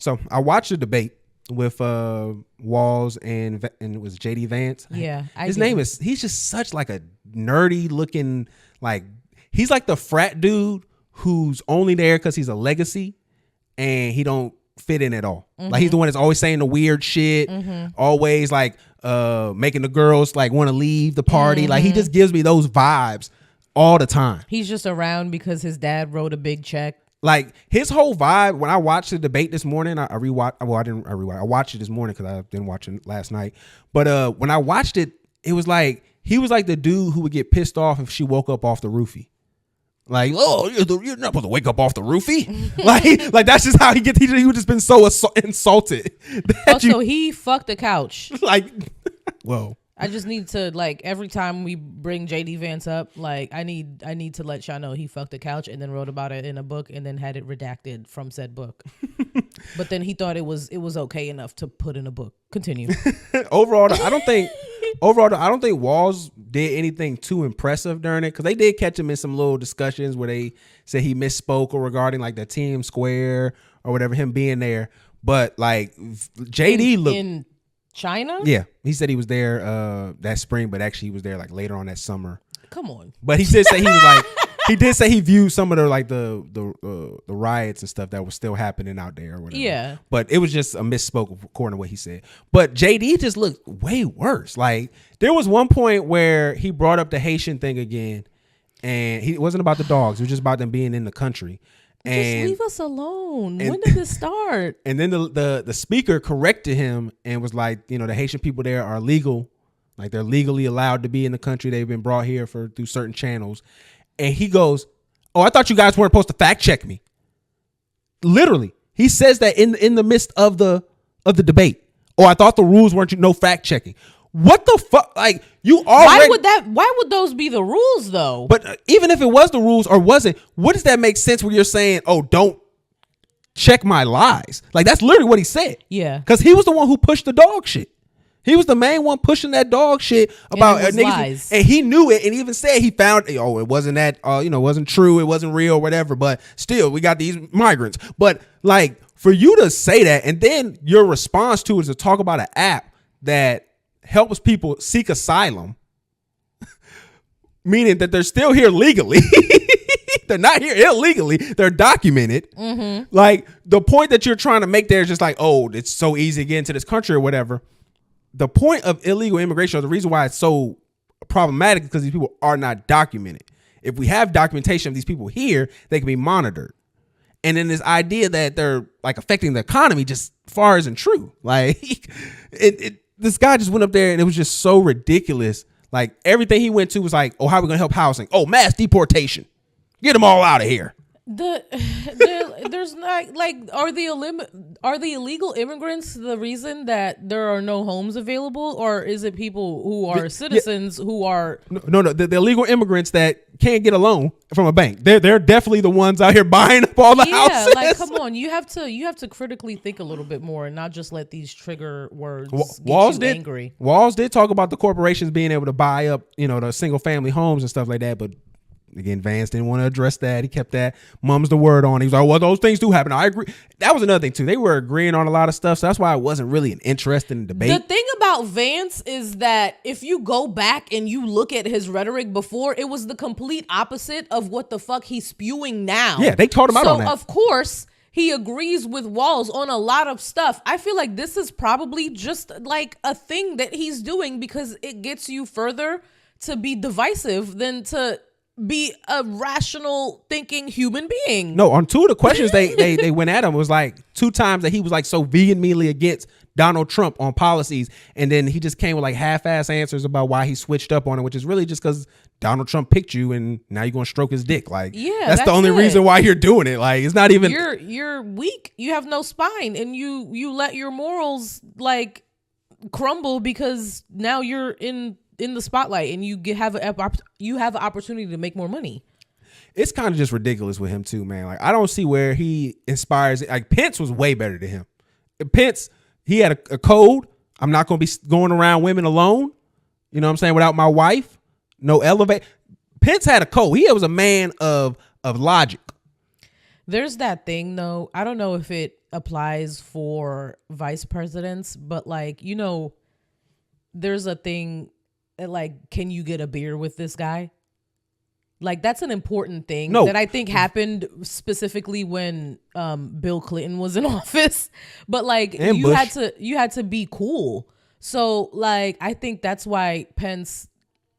So I watched the debate with Walls and it was JD Vance. Yeah, he's just such like a nerdy looking, like he's like the frat dude who's only there because he's a legacy and he don't fit in at all. Like he's the one that's always saying the weird shit, always like making the girls like want to leave the party. Like he just gives me those vibes all the time. He's just around because his dad wrote a big check. Like his whole vibe. When I watched the debate this morning, I rewatched. Well, I didn't rewatch. I watched it this morning because I didn't watch it last night. But when I watched it, it was like he was like the dude who would get pissed off if she woke up off the roofie. Like, oh, you're not supposed to wake up off the roofie. like that's just how he gets. He would just been so insulted. Also, he fucked the couch. Like, whoa. I just need to, like, every time we bring JD Vance up, like, I need to let y'all know he fucked the couch and then wrote about it in a book and then had it redacted from said book. But then he thought it was okay enough to put in a book. Continue. Overall, I don't think Walls did anything too impressive during it, because they did catch him in some little discussions where they said he misspoke or regarding like the team square or whatever, him being there. But like JD looked in China. Yeah, he said he was there that spring, but actually he was there like later on that summer. Come on. But he did say he was like he did say he viewed some of the like the riots and stuff that was still happening out there or whatever. Yeah. But it was just a misspoke according to what he said. But JD just looked way worse. Like there was one point where he brought up the Haitian thing again, and it wasn't about the dogs. It was just about them being in the country. And just leave us alone. When did this start? And then the speaker corrected him and was like, you know, the Haitian people there are legal. Like they're legally allowed to be in the country. They've been brought here through certain channels. And he goes, "Oh, I thought you guys weren't supposed to fact check me." Literally, he says that in the midst of the debate. "Oh, I thought the rules weren't no fact checking." What the fuck? Like you already. Why would those be the rules though? But even if it was the rules or wasn't, what does that make sense when you're saying, "Oh, don't check my lies"? Like that's literally what he said. Yeah. Because he was the one who pushed the dog shit. He was the main one pushing that dog shit about niggas, lies. and he knew it, and even said he found, oh, it wasn't that, it wasn't true, it wasn't real, or whatever. But still, we got these migrants. But like for you to say that, and then your response to it is to talk about an app that helps people seek asylum, meaning that they're still here legally. They're not here illegally. They're documented. Like the point that you're trying to make there is just like, oh, it's so easy to get into this country or whatever. The point of illegal immigration, or the reason why it's so problematic, is because these people are not documented. If we have documentation of these people here, they can be monitored. And then this idea that they're like affecting the economy just far isn't true. Like this guy just went up there and it was just so ridiculous. Like everything he went to was like, oh, how are we going to help housing? Oh, mass deportation. Get them all out of here. There's not like are the illegal immigrants the reason that there are no homes available, or is it people who are citizens who are no the illegal immigrants that can't get a loan from a bank? They're definitely the ones out here buying up all the houses. Like come on, you have to critically think a little bit more and not just let these trigger words get you angry. Walls did talk about the corporations being able to buy up the single family homes and stuff like that, but again, Vance didn't want to address that. He kept that mum's the word on. He was like, well, those things do happen. I agree. That was another thing, too. They were agreeing on a lot of stuff, so that's why it wasn't really an interesting debate. The thing about Vance is that if you go back and you look at his rhetoric before, it was the complete opposite of what the fuck he's spewing now. Yeah, they called him out on that. So, of course, he agrees with Walls on a lot of stuff. I feel like this is probably just like a thing that he's doing because it gets you further to be divisive than to be a rational thinking human being. No, on two of the questions they went at him was like 2 times that he was like so vehemently against Donald Trump on policies, and then he just came with like half-ass answers about why he switched up on it, which is really just because Donald Trump picked you and now you're gonna stroke his dick. Like, yeah, that's the only reason why you're doing it. Like, it's not even you're weak. You have no spine, and you let your morals like crumble because now you're in the spotlight and you have an opportunity to make more money. It's kind of just ridiculous with him too, man. Like I don't see where he inspires. Like Pence was way better than him. Pence, he had a code. I'm not going to be going around women alone. You know what I'm saying? Without my wife, no elevate. Pence had a code. He was a man of logic. There's that thing though. I don't know if it applies for vice presidents, but like, there's a thing like, can you get a beer with this guy? Like, that's an important thing that I think happened specifically when Bill Clinton was in office. But like, you had to be cool. So like, I think that's why Pence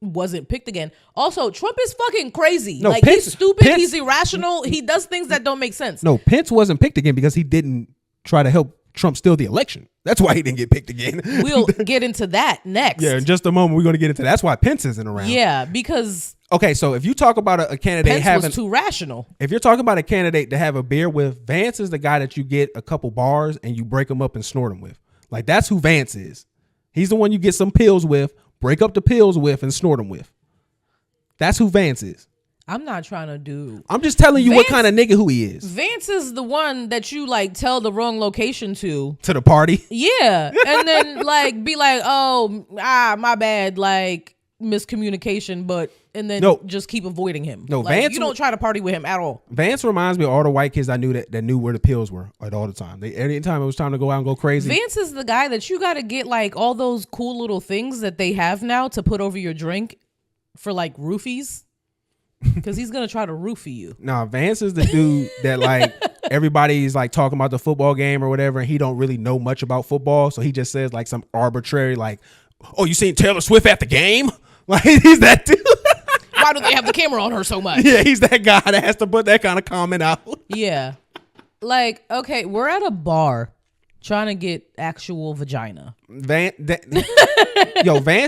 wasn't picked again. Also, Trump is fucking crazy. No, like, he's stupid. He's irrational. He does things that don't make sense. No, Pence wasn't picked again because he didn't try to help Trump steal the election. That's why he didn't get picked again. We'll get into that next. Yeah, in just a moment, we're going to get into that. That's why Pence isn't around. Yeah, because... Okay, so if you talk about a candidate Pence was too rational. If you're talking about a candidate to have a beer with, Vance is the guy that you get a couple bars and you break them up and snort them with. Like, that's who Vance is. He's the one you get some pills with, break up the pills with, and snort them with. That's who Vance is. I'm not trying to do... I'm just telling you what kind of nigga who he is. Vance is the one that you like tell the wrong location to. To the party? Yeah. And then like be like, oh, my bad, like miscommunication, but and then just keep avoiding him. No, like, Vance, you don't try to party with him at all. Vance reminds me of all the white kids I knew that knew where the pills were at all the time. Anytime it was time to go out and go crazy. Vance is the guy that you got to get like all those cool little things that they have now to put over your drink for like roofies. Because he's gonna try to roofie you. Nah, Vance is the dude that like everybody's like talking about the football game or whatever, and he don't really know much about football, so he just says like some arbitrary like, "Oh, you seen Taylor Swift at the game?" Like, he's that dude. Why do they have the camera on her so much? Yeah, he's that guy that has to put that kind of comment out. Yeah, like, okay, we're at a bar trying to get actual vagina. Vance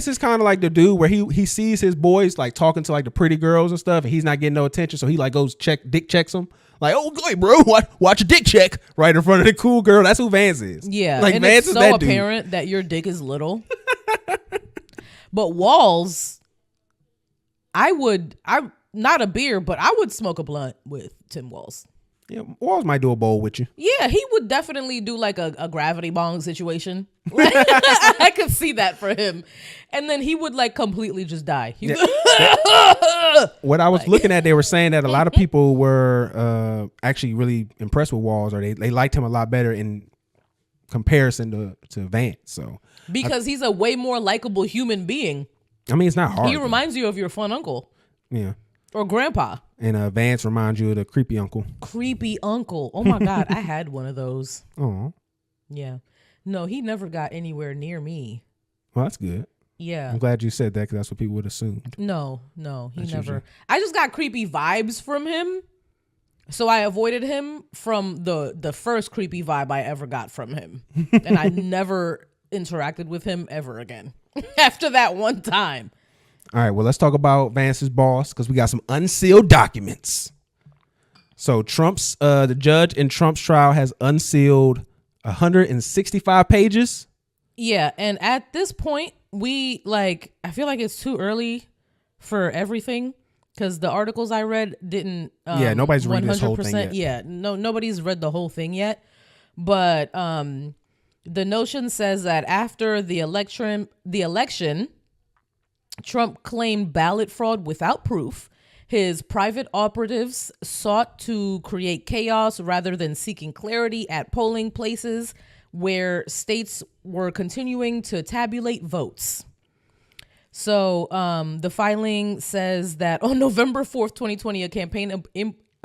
is kind of like the dude where he sees his boys like talking to like the pretty girls and stuff, and he's not getting no attention, so he like goes dick checks them. Like, oh, go ahead, bro, watch a dick check right in front of the cool girl. That's who Vance is. Yeah, like and Vance it's so apparent that your dick is little. But Walls, I'm not a beer, but I would smoke a blunt with Tim Walls. Yeah, Walls might do a bowl with you. Yeah, he would definitely do like a gravity bong situation. I could see that for him. And then he would like completely just die. What I was looking at, they were saying that a lot of people were actually really impressed with Walls, or they liked him a lot better in comparison to Vance. So because he's a way more likable human being. I mean, it's not hard. He reminds you of your fun uncle. Yeah. Or grandpa. And Vance reminds you of the creepy uncle. Creepy uncle. Oh my God, I had one of those. Oh. Yeah. No, he never got anywhere near me. Well, that's good. Yeah. I'm glad you said that because that's what people would assume. No, he never. I just got creepy vibes from him. So I avoided him from the first creepy vibe I ever got from him. And I never interacted with him ever again after that one time. All right, well, let's talk about Vance's boss because we got some unsealed documents. So the judge in Trump's trial has unsealed 165 pages. Yeah, and at this point, I feel like it's too early for everything because the articles I read didn't. Nobody's read this whole thing yet. Yeah, nobody's read the whole thing yet. But the notion says that after the election, Trump claimed ballot fraud without proof. His private operatives sought to create chaos rather than seeking clarity at polling places where states were continuing to tabulate votes. So the filing says that on November 4th, 2020, a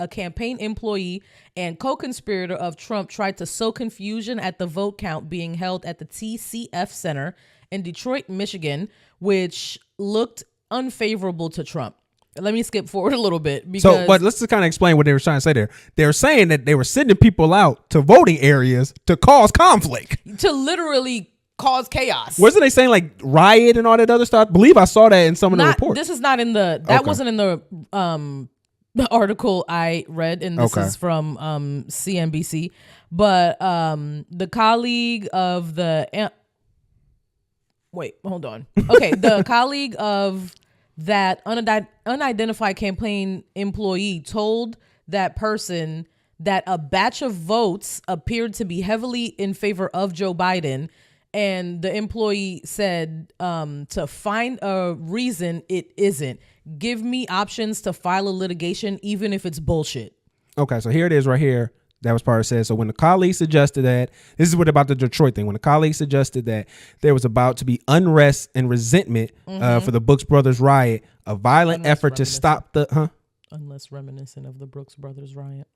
campaign employee and co-conspirator of Trump tried to sow confusion at the vote count being held at the TCF Center in Detroit, Michigan, which looked unfavorable to Trump. Let me skip forward a little bit. But let's just kind of explain what they were trying to say there. They were saying that they were sending people out to voting areas to cause conflict. To literally cause chaos. Wasn't they saying like riot and all that other stuff? I believe I saw that in some of the reports. This is not in wasn't in the article I read, and this is from CNBC. But the colleague of the... Wait, hold on. Okay, the colleague of that unidentified campaign employee told that person that a batch of votes appeared to be heavily in favor of Joe Biden, and the employee said to find a reason it isn't. Give me options to file a litigation, even if it's bullshit. Okay, so here it is right here. That was part of it. So when the colleagues suggested that, this is what about the Detroit thing. When the colleagues suggested that there was about to be unrest and resentment for the Brooks Brothers riot, a violent effort to stop the unless reminiscent of the Brooks Brothers riot.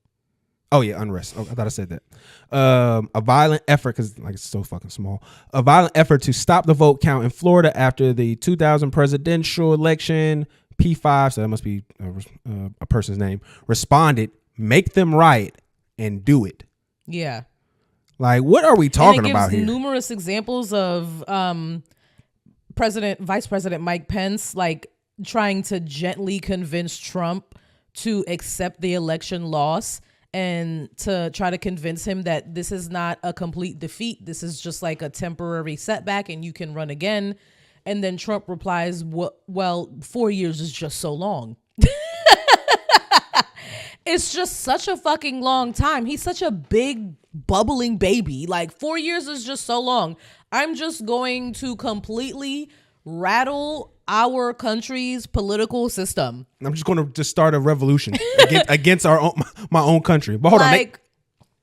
Oh yeah, unrest. Oh, I thought I said that. A violent effort, because like it's so fucking small. A violent effort to stop the vote count in Florida after the 2000 presidential election. P5, so that must be a person's name. Responded, make them riot and do it. Yeah. Like, what are we talking about here? Numerous examples of Vice President Mike Pence like trying to gently convince Trump to accept the election loss and to try to convince him that this is not a complete defeat. This is just like a temporary setback and you can run again. And then Trump replies, well, 4 years is just so long. It's just such a fucking long time. He's such a big bubbling baby. Like 4 years is just so long. I'm just going to completely rattle our country's political system. I'm just going to just start a revolution against my own country. But hold on.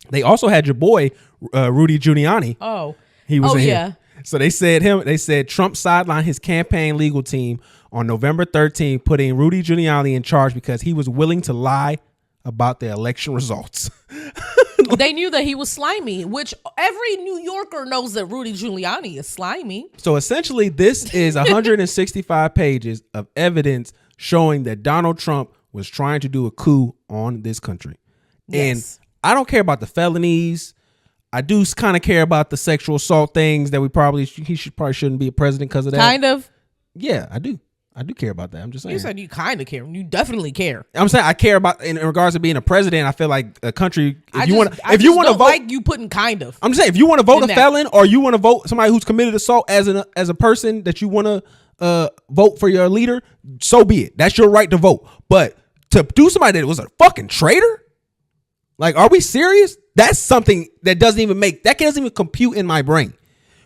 They also had your boy, Rudy Giuliani. Oh, he was in yeah. Here. So they said Trump sidelined his campaign legal team on November 13th, putting Rudy Giuliani in charge because he was willing to lie about the election results. They knew that he was slimy, which every New Yorker knows that Rudy Giuliani is slimy. So essentially, this is 165 pages of evidence showing that Donald Trump was trying to do a coup on this country. Yes. And I don't care about the felonies. I do kind of care about the sexual assault things that he shouldn't be a president because of that. Kind of. Yeah, I do. I do care about that. I'm just saying. You said you kind of care. You definitely care. I'm saying I care about in regards to being a president. I feel like a country. If you want to vote, like you putting kind of. I'm just saying if you want to vote a felon or you want to vote somebody who's committed assault as a person that you want to vote for your leader, so be it. That's your right to vote. But to do somebody that was a fucking traitor, like, are we serious? That's something that doesn't even compute in my brain.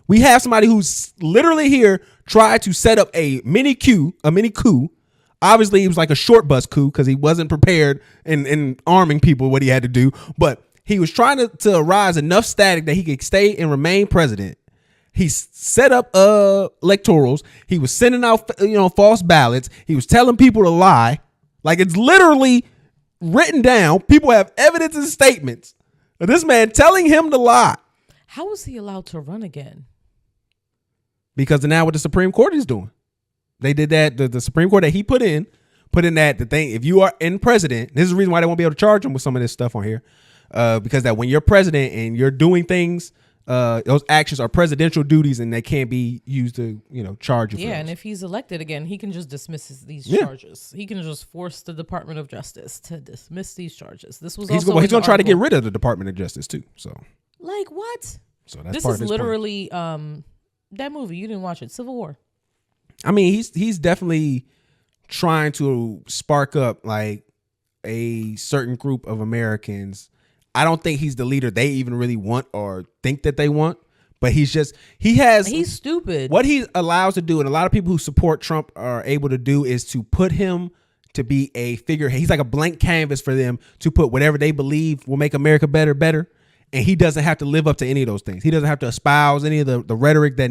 We have somebody who's literally here tried to set up a mini coup. Obviously, it was like a short bus coup because he wasn't prepared in arming people what he had to do. But he was trying to arise enough static that he could stay and remain president. He set up electorals. He was sending out false ballots. He was telling people to lie. Like, it's literally written down. People have evidence and statements of this man telling him to lie. How was he allowed to run again? Because of now what the Supreme Court is doing. They did that. The Supreme Court that he put in that the thing, if you are in president, this is the reason why they won't be able to charge him with some of this stuff on here. Because that when you're president and you're doing things, those actions are presidential duties and they can't be used to, charge you for and those. if he's elected again, he can just dismiss these charges. He can just force the Department of Justice to dismiss these charges. This was he's going to try to get rid of the Department of Justice too. So like what? So that's this part is of literally that movie. You didn't watch it, Civil War. I mean, he's definitely trying to spark up like a certain group of Americans. I don't think he's the leader they even really want or think that they want, but he's stupid. What he allows to do, and a lot of people who support Trump are able to do, is to put him to be a figurehead. He's like a blank canvas for them to put whatever they believe will make America better. And he doesn't have to live up to any of those things. He doesn't have to espouse any of the rhetoric that